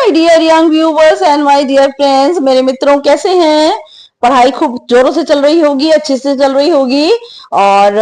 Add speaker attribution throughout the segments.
Speaker 1: My dear young viewers and my dear friends, मेरे मित्रों कैसे हैं। पढ़ाई खूब जोरों से चल रही होगी, अच्छे से चल रही होगी और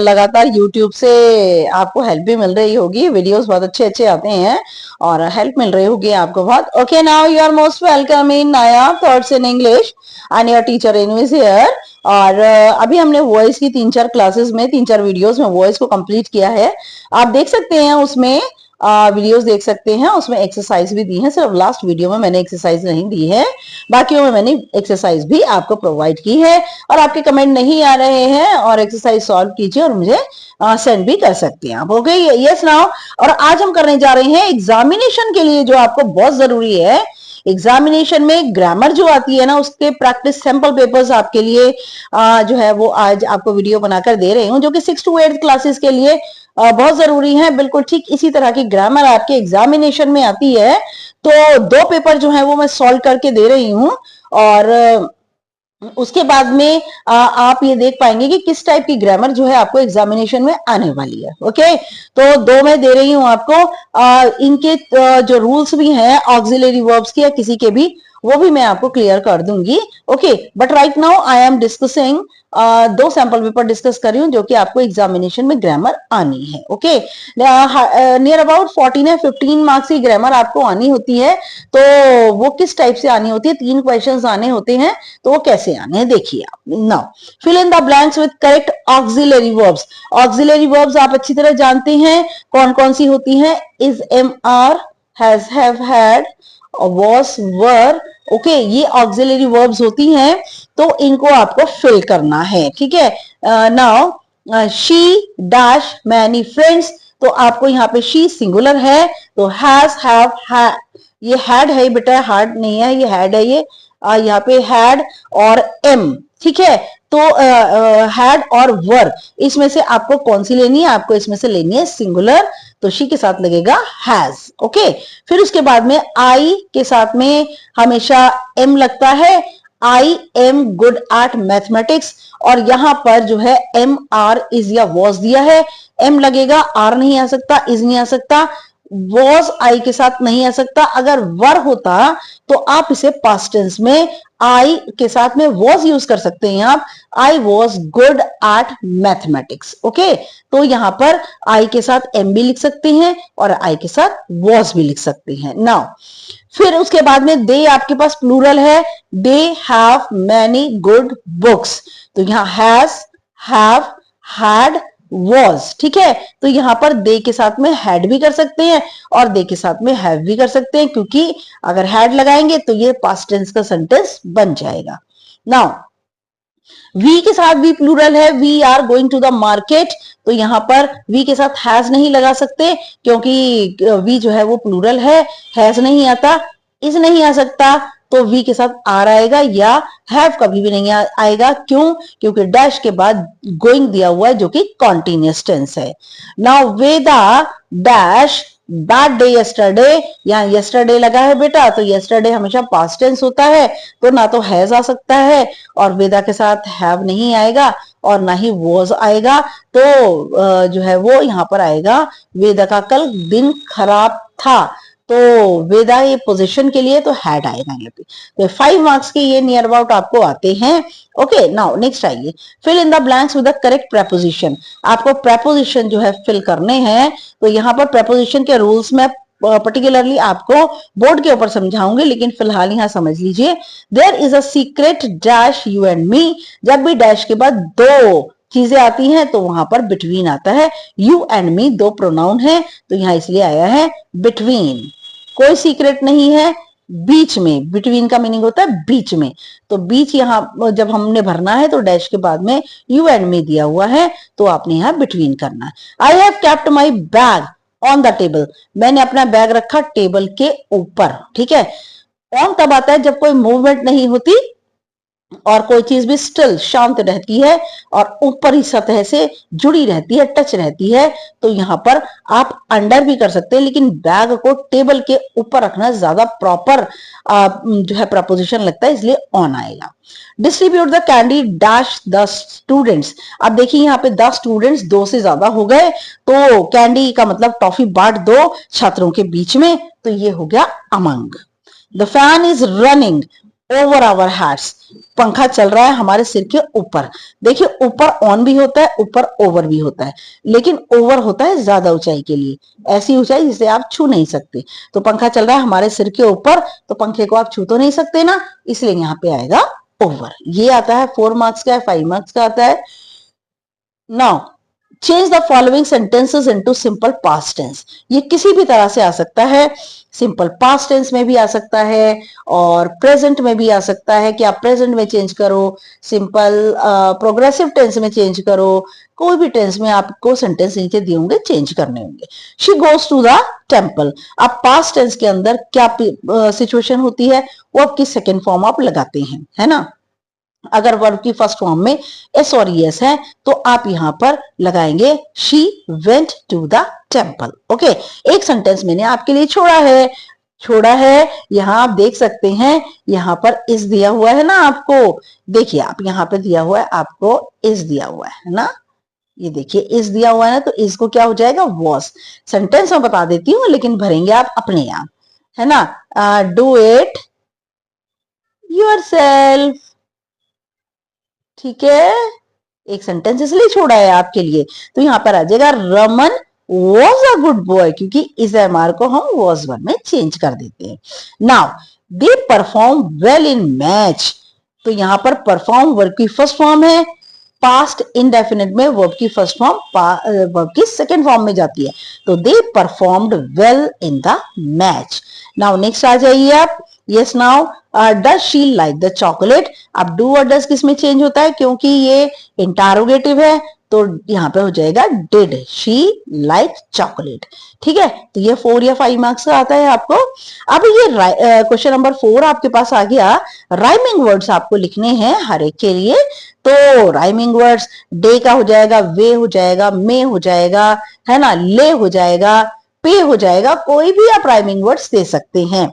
Speaker 1: लगातार YouTube से आपको हेल्प भी मिल रही होगी। वीडियोस बहुत अच्छे अच्छे आते हैं और हेल्प मिल रही होगी आपको बहुत। Okay, now you are most welcome in Naya thoughts in English and your teacher इनविज हियर। और अभी हमने वॉइस की 3-4 क्लासेस में 3-4 वीडियोस में वॉइस को कंप्लीट किया है। आप देख सकते हैं, उसमें वीडियोस देख सकते हैं, उसमें एक्सरसाइज भी दी है। सिर्फ लास्ट वीडियो में मैंने एक्सरसाइज नहीं दी है, बाकियों में मैंने एक्सरसाइज भी आपको प्रोवाइड की है। और आपके कमेंट नहीं आ रहे हैं और एक्सरसाइज सॉल्व कीजिए और मुझे सेंड भी कर सकते हैं आप। Okay, yes now. और आज हम करने जा रहे हैं एग्जामिनेशन के लिए जो आपको बहुत जरूरी है। एग्जामिनेशन में ग्रामर जो आती है ना, उसके प्रैक्टिस सैंपल पेपर्स आपके लिए जो है वो आज आपको वीडियो बनाकर दे रही हूँ, जो कि 6 to 8 क्लासेस के लिए बहुत जरूरी है। बिल्कुल ठीक इसी तरह की ग्रामर आपके एग्जामिनेशन में आती है। तो 2 पेपर जो है वो मैं सॉल्व करके दे रही हूँ और उसके बाद में आप ये देख पाएंगे कि किस टाइप की ग्रामर जो है आपको एग्जामिनेशन में आने वाली है। ओके, तो 2 मैं दे रही हूं आपको। इनके जो रूल्स भी हैं ऑक्सिलरी वर्ब्स के या किसी के भी, वो भी मैं आपको क्लियर कर दूंगी। Okay, but right now I am discussing 2 sample paper discuss कर रही हूँ जो कि आपको एग्जामिनेशन में ग्रामर आनी है। ओके, नियर अबाउट 14 या 15 मार्क्स की ग्रामर आपको आनी होती है। तो वो किस टाइप से आनी होती है, 3 क्वेश्चंस आने होते हैं, तो वो कैसे आने हैं देखिए आप। Now fill in the blanks with correct auxiliary verbs. Auxiliary verbs आप अच्छी तरह जानते हैं कौन कौन सी होती हैं। Is, am, are, has, have, had, was, were. Okay, ये ऑक्सिलरी वर्ब्स होती हैं, तो इनको आपको फिल करना है। ठीक है, now she dash many friends, तो आपको यहाँ पे शी सिंगुलर है, तो हैज, हैव, ये हैड है बेटा, हार्ड नहीं है, ये हैड है। ये यहाँ पे हैड और एम। ठीक है, तो हैड और वर, इसमें से आपको कौन सी लेनी है? आपको इसमें से लेनी है सिंगुलर, तो शी के साथ लगेगा हैज। ओके, फिर उसके बाद में आई के साथ में हमेशा एम लगता है। I am good at mathematics, और यहां पर जो है एम, आर, इज या वॉज दिया है, एम लगेगा, आर नहीं आ सकता, इज नहीं आ सकता, वॉज आई के साथ नहीं आ सकता। अगर वर होता तो आप इसे पास्ट टेंस में आई के साथ में वॉज यूज कर सकते हैं आप। I was good at mathematics. Okay, तो यहां पर आई के साथ एम भी लिख सकते हैं और आई के साथ वॉज भी लिख सकते हैं। नाउ फिर उसके बाद में दे आपके पास प्लूरल है। They have many good books, तो यहां हैज, हैव, हैड, वॉज। ठीक है, तो यहां पर दे के साथ में हैड भी कर सकते हैं और दे के साथ में हैव भी कर सकते हैं, क्योंकि अगर हैड लगाएंगे तो ये पास्ट टेंस का सेंटेंस बन जाएगा। नाउ वी के साथ भी प्लूरल है। We are going to the market, तो यहां पर वी के साथ हैज नहीं लगा सकते, क्योंकि वी जो है वो प्लूरल है, हैज नहीं आता, इज नहीं आ सकता, तो वी के साथ आर आएगा, या हैव कभी भी नहीं आएगा। क्यों? क्योंकि डैश के बाद गोइंग दिया हुआ है जो कि कॉन्टिन्यूअस टेंस है। नाउ वेदा डैश बैड डे यस्टरडे, यहाँ यस्टरडे लगा है बेटा, तो यस्टरडे हमेशा पास्ट टेंस होता है, तो ना तो हैज आ सकता है और वेदा के साथ हैव नहीं आएगा और ना ही वॉज आएगा। तो जो है वो यहाँ पर आएगा वेदा का कल दिन खराब था, तो वेदा ये पोजीशन के लिए तो हैड आएगा यहाँ पे। तो 5 मार्क्स के ये नियर अबाउट आपको आते हैं। ओके, नाउ नेक्स्ट आइए, fill in the blanks with the correct preposition. आपको प्रेपोजिशन जो है फिल करने हैं, तो यहाँ पर प्रेपोजिशन के रूल्स में पर्टिकुलरली आपको बोर्ड के ऊपर समझाऊंगी, लेकिन फिलहाल यहां समझ लीजिए। There is a secret dash you and me, जब भी डैश के बाद 2 चीजें आती हैं तो वहां पर बिटवीन आता है। यू एंड मी 2 प्रोनाउन है, तो यहां इसलिए आया है बिटवीन। कोई सीक्रेट नहीं है, बीच में, बिटवीन का मीनिंग होता है बीच में, तो बीच यहां जब हमने भरना है तो डैश के बाद में यू एंड मी दिया हुआ है, तो आपने यहां बिटवीन करना है। I have kept my bag on the table, मैंने अपना बैग रखा टेबल के ऊपर। ठीक है, ऑन तब आता है जब कोई मूवमेंट नहीं होती, और कोई चीज भी स्टिल शांत रहती है और ऊपरी सतह से जुड़ी रहती है, टच रहती है, तो यहां पर आप अंडर भी कर सकते हैं, लेकिन बैग को टेबल के ऊपर रखना ज्यादा प्रॉपर जो है प्रपोजिशन लगता है, इसलिए ऑन आएगा। Distribute the candy dash the students. अब देखिए यहाँ पे 10 स्टूडेंट्स, 2 से ज्यादा हो गए, तो कैंडी का मतलब टॉफी बांट दो छात्रों के बीच में, तो ये हो गया among. The fan is running over our heads. पंखा चल रहा है हमारे सिर के ऊपर। देखिए ऊपर ऑन भी होता है, ऊपर ओवर भी होता है, लेकिन ओवर होता है ज्यादा ऊंचाई के लिए, ऐसी ऊंचाई जिसे आप छू नहीं सकते। तो पंखा चल रहा है हमारे सिर के ऊपर, तो पंखे को आप छू तो नहीं सकते ना, इसलिए यहां पे आएगा ओवर। ये आता है 4 मार्क्स का है, 5 मार्क्स का आता है। Now change the following sentences into simple past tense. ये किसी भी तरह से आ सकता है, सिंपल पास्ट टेंस में भी आ सकता है और प्रेजेंट में भी आ सकता है कि आप प्रेजेंट में चेंज करो, सिंपल प्रोग्रेसिव टेंस में चेंज करो, कोई भी टेंस में आपको सेंटेंस नीचे दिए होंगे चेंज करने होंगे। She goes to the temple. अब पास्ट टेंस के अंदर क्या सिचुएशन होती है, वो आपकी सेकेंड फॉर्म आप लगाते हैं, है ना। अगर वर्ब की फर्स्ट फॉर्म में एस और एस है तो आप यहां पर लगाएंगे she went to the temple. Okay, एक सेंटेंस मैंने आपके लिए छोड़ा है यहां आप देख सकते हैं, यहां पर इस दिया हुआ है ना आपको, देखिए आप यहां पे दिया हुआ है, आपको इस दिया हुआ है ना, ये देखिए इस दिया हुआ है ना, तो इसको क्या हो जाएगा, वॉज। सेंटेंस में बता देती हूँ लेकिन भरेंगे आप अपने आप, है ना। Do it your self. ठीक है, एक सेंटेंस इसलिए छोड़ा है आपके लिए, तो यहां पर आ जाएगा Raman was a good boy, क्योंकि इस एमआर को हम वॉज वन में चेंज कर देते हैं। Now they perform well in match. तो यहां पर परफॉर्म वर्ब की फर्स्ट फॉर्म है, पास्ट इंडेफिनिट में वर्ब की फर्स्ट फॉर्म वर्ब की सेकेंड फॉर्म में जाती है, तो they performed well in the match. Now next आ जाइए आप, yes now does she like the chocolate. अब डू और डज किस में चेंज होता है, क्योंकि ये इंटारोगेटिव है, तो यहां पे हो जाएगा डिड शी लाइक चॉकलेट। ठीक है, तो ये 4 या 5 मार्क्स का आता है आपको। अब ये क्वेश्चन नंबर 4 आपके पास आ गया, राइमिंग वर्ड्स आपको लिखने हैं हर एक के लिए। तो राइमिंग वर्ड्स डे का हो जाएगा, वे हो जाएगा, मे हो जाएगा, है ना, ले हो जाएगा, पे हो जाएगा, कोई भी आप राइमिंग वर्ड्स दे सकते हैं।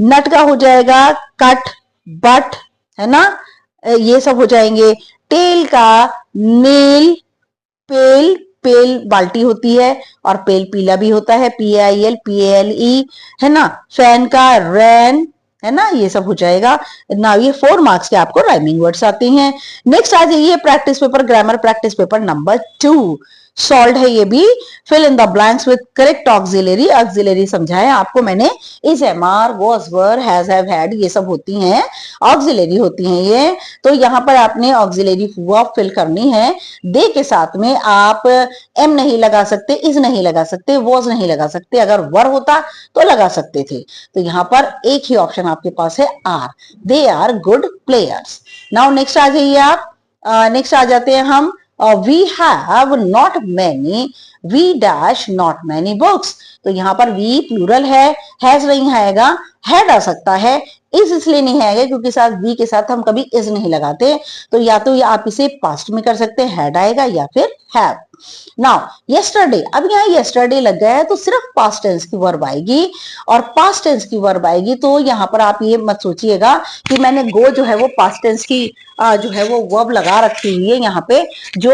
Speaker 1: नट का हो जाएगा कट, बट, है ना, ये सब हो जाएंगे। टेल का नेल, पेल, पेल बाल्टी होती है और पेल पीला भी होता है, PAIL, है ना। फैन का रैन, है ना, ये सब हो जाएगा ना। ये 4 मार्क्स के आपको राइमिंग वर्ड्स आते हैं। नेक्स्ट आ जाइए practice paper, grammar practice paper number 2। Solve है ये भी। Fill in the blanks with correct auxiliary. Auxiliary समझाए आपको मैंने, is, am are, was, were, has, have, had, ये सब होती हैं, ऑक्सिलरी होती हैं ये। तो यहां पर आपने ऑक्सिलरी वर्ब फिल करनी है। दे के साथ में आप एम नहीं लगा सकते, इज नहीं लगा सकते, वॉज नहीं लगा सकते, अगर वर होता तो लगा सकते थे। तो यहां पर एक ही ऑप्शन आपके पास है, are, they are good players. Now next आ जाइए आप, नेक्स्ट आ जाते हैं हम, we have not many, we dash not many books. तो यहां पर वी प्लूरल है, हैज नहीं आएगा, हैड आ सकता है, इज इसलिए नहीं आएगा क्योंकि साथ वी के साथ हम कभी इज नहीं लगाते, तो या तो आप इसे पास्ट में कर सकते हैं, हैड आएगा, या फिर हैव। नाउ यस्टरडे, अब यहाँ यस्टरडे लग गया है तो सिर्फ पास्ट टेंस की वर्ब आएगी, और पास्ट टेंस की वर्ब आएगी तो यहाँ पर आप ये मत सोचिएगा कि मैंने गो जो है वो पास्ट टेंस की जो है वो वर्ब लगा रखी हुई है, यहाँ पे जो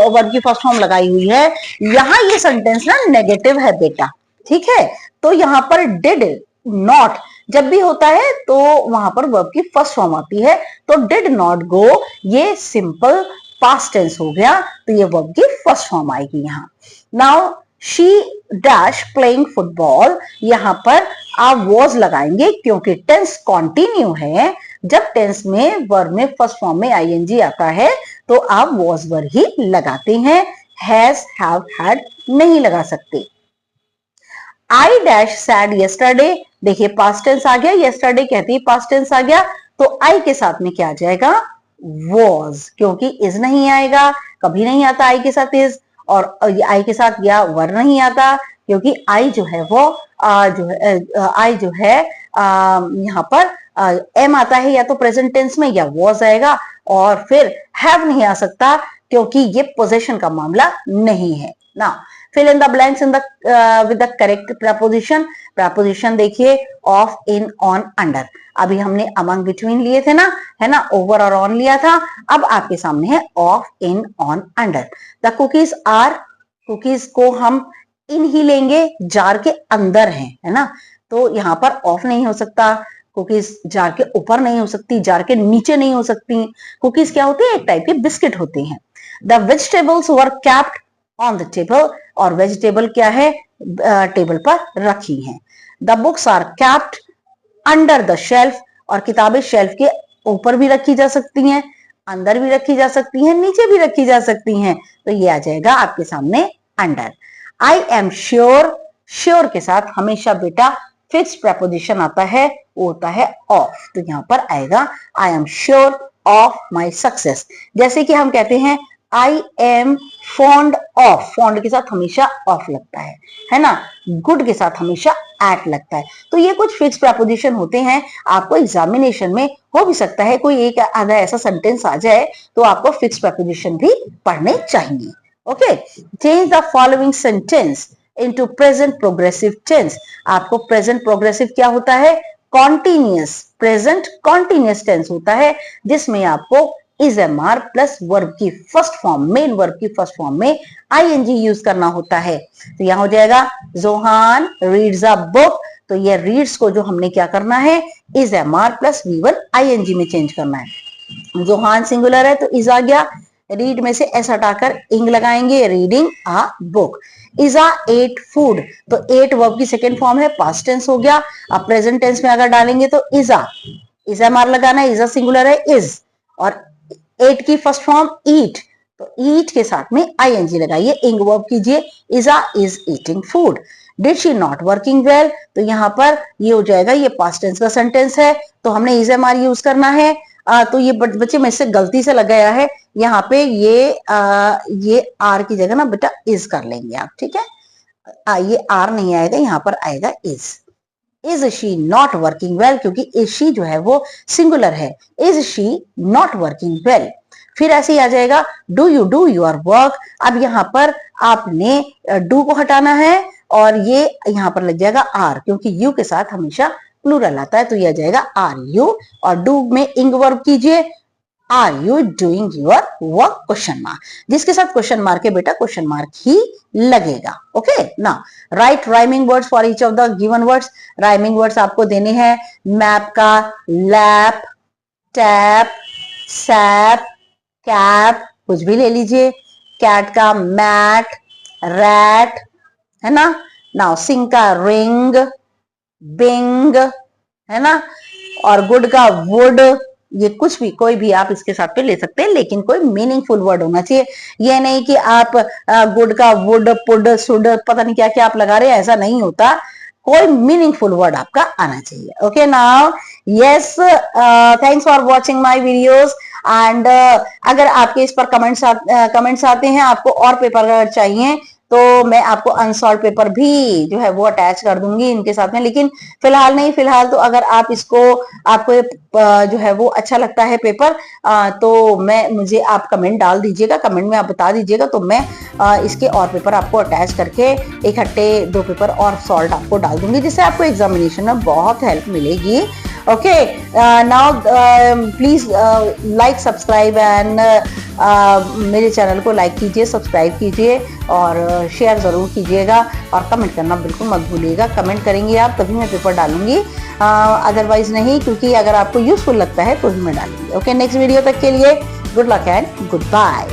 Speaker 1: वर्ब की फर्स्ट फॉर्म लगाई हुई है, यहाँ ये सेंटेंस ना नेगेटिव है बेटा, ठीक है। तो यहाँ पर डिड नॉट जब भी होता है तो वहां पर वर्ब की फर्स्ट फॉर्म आती है, तो डिड नॉट गो ये सिंपल पास्ट टेंस हो गया, तो ये वर्ब की फर्स्ट फॉर्म आएगी यहाँ। Now she dash playing football, यहां पर आप वॉज लगाएंगे क्योंकि टेंस कॉन्टिन्यू है। जब टेंस में वर्ब में फर्स्ट फॉर्म में आईएनजी आता है तो आप वॉज वर्ब ही लगाते हैं, हैज, हैव, हैड नहीं लगा सकते। आई डैश सैड यस्टरडे, देखिए पास्ट टेंस आ गया, यस्टरडे कहते ही पास्ट टेंस आ गया, तो आई के साथ में क्या आ जाएगा, वॉज, क्योंकि इज नहीं आएगा, कभी नहीं आता आई के साथ इज, और आई के साथ या वर नहीं आता क्योंकि आई जो है वो आई जो है यहाँ पर एम आता है या तो प्रेजेंट टेंस में या वॉज आएगा, और फिर हैव नहीं आ सकता क्योंकि ये पोजेशन का मामला नहीं है ना। Fill in the blanks in the with the correct preposition. Preposition देखिए ऑफ, इन, ऑन, अंडर। अभी हमने अमंग, बिटवीन लिए थे ना, है ना, ओवर और ऑन लिया था। अब आपके सामने है of, in, on, under. The cookies are, cookies को हम इन ही लेंगे, जार के अंदर है ना, तो यहाँ पर ऑफ नहीं हो सकता। कुकीज जार के ऊपर नहीं हो सकती, जार के नीचे नहीं हो सकती। कुकीज क्या होती है? एक टाइप के बिस्किट होते हैं। The vegetables were kept on the table, और वेजिटेबल क्या है? टेबल पर रखी हैं। The books are kept under the shelf, और किताबें शेल्फ के ऊपर भी रखी जा सकती हैं, अंदर भी रखी जा सकती हैं, नीचे भी रखी जा सकती हैं, तो ये आ जाएगा आपके सामने under. I am sure, sure के साथ हमेशा बेटा फिक्स्ड प्रपोजिशन आता है, वो होता है ऑफ, तो यहां पर आएगा I am sure of my success. जैसे कि हम कहते हैं I am fond of, fond के साथ हमेशा ऑफ लगता है ना, गुड के साथ हमेशा एट लगता है। तो ये कुछ फिक्स प्रपोजिशन होते हैं। आपको एग्जामिनेशन में हो भी सकता है कोई एक आधा ऐसा सेंटेंस आ जाए, तो आपको फिक्स प्रपोजिशन भी पढ़ने चाहिए। Okay, change the following sentence into present progressive tense. आपको प्रेजेंट प्रोग्रेसिव क्या होता है? कॉन्टिन्यूअस, प्रेजेंट कॉन्टिन्यूअस टेंस होता है, जिसमें आपको is am are plus verb की फर्स्ट फॉर्म, मेन वर्ब की फर्स्ट फॉर्म में आईएनजी यूज करना होता है। तो यहां हो जाएगा जोहान रीड्स अ बुक, तो ये रीड्स को जो हमने क्या करना है? Is am are plus V one ING में चेंज करना है। जोहान सिंगुलर है तो इज आ गया, रीड में से एस हटाकर इंग लगाएंगे, रीडिंग अ बुक। इजा एट फूड, तो एट वर्ब की सेकेंड फॉर्म है, पास्ट टेंस हो गया। अब प्रेजेंट टेंस में अगर डालेंगे तो इजा, इज एम आर लगाना है, इजा सिंगुलर है इज, और एट की फर्स्ट फॉर्म ईट, तो ईट के साथ में आईएनजी लगाइए, इंग वर्ब कीजिए, इजा is eating food. Did she not working well, तो यहाँ पर ये हो जाएगा, ये पास्ट टेंस का सेंटेंस है, तो हमने इज एम आर यूज करना है। तो ये बच्चे मेरे से गलती से लग गया है, यहाँ पे ये आर की जगह ना बेटा इज कर लेंगे आप, ठीक है। ये आर नहीं आएगा, यहाँ पर आएगा is she not working well, क्योंकि इज शी जो है वो सिंगुलर है, is she not working well. फिर ऐसे ही आ जाएगा do you do your work. अब यहाँ पर आपने डू को हटाना है, और ये यहाँ पर लग जाएगा आर, क्योंकि यू के साथ हमेशा प्लूरल आता है, तो ये आ जाएगा आर यू, और डू में इंग वर्ब कीजिए, are you doing your work, question mark, जिसके साथ क्वेश्चन मार्क है बेटा क्वेश्चन मार्क ही लगेगा। ओके ना, right rhyming words for each of the given words. Rhyming words आपको देने हैं, मैप का लैप, टैप, सैप, कैप, कुछ भी ले लीजिए। कैट का मैट, रैट, है ना। नाउ सिंग का रिंग, बिंग, है ना, और गुड का वुड। ये कुछ भी, कोई भी आप इसके साथ पे ले सकते हैं, लेकिन कोई मीनिंगफुल वर्ड होना चाहिए। ये नहीं कि आप गुड का वुड, पुड, सुड, पता नहीं क्या क्या आप लगा रहे हैं, ऐसा नहीं होता। कोई मीनिंगफुल वर्ड आपका आना चाहिए। Okay now, yes, thanks for watching my videos. And अगर आपके इस पर कमेंट्स आते हैं, आपको और पेपर अगर चाहिए, तो मैं आपको अनसॉल्व पेपर भी जो है वो अटैच कर दूंगी इनके साथ में, लेकिन फिलहाल नहीं। फिलहाल तो अगर आप आपको जो है वो अच्छा लगता है पेपर, तो मुझे आप कमेंट डाल दीजिएगा, कमेंट में आप बता दीजिएगा, तो मैं इसके और पेपर आपको अटैच करके इकट्ठे 2 पेपर और सॉल्व आपको डाल दूंगी, जिससे आपको एग्जामिनेशन में बहुत हेल्प मिलेगी। Okay, now please like, subscribe and मेरे चैनल को लाइक कीजिए, सब्सक्राइब कीजिए, और शेयर जरूर कीजिएगा, और कमेंट करना बिल्कुल मत भूलिएगा। कमेंट करेंगे आप तभी मैं पेपर डालूंगी, अदरवाइज नहीं, क्योंकि अगर आपको यूजफुल लगता है तो ही मैं डालूंगी। ओके, नेक्स्ट वीडियो तक के लिए good luck and good bye.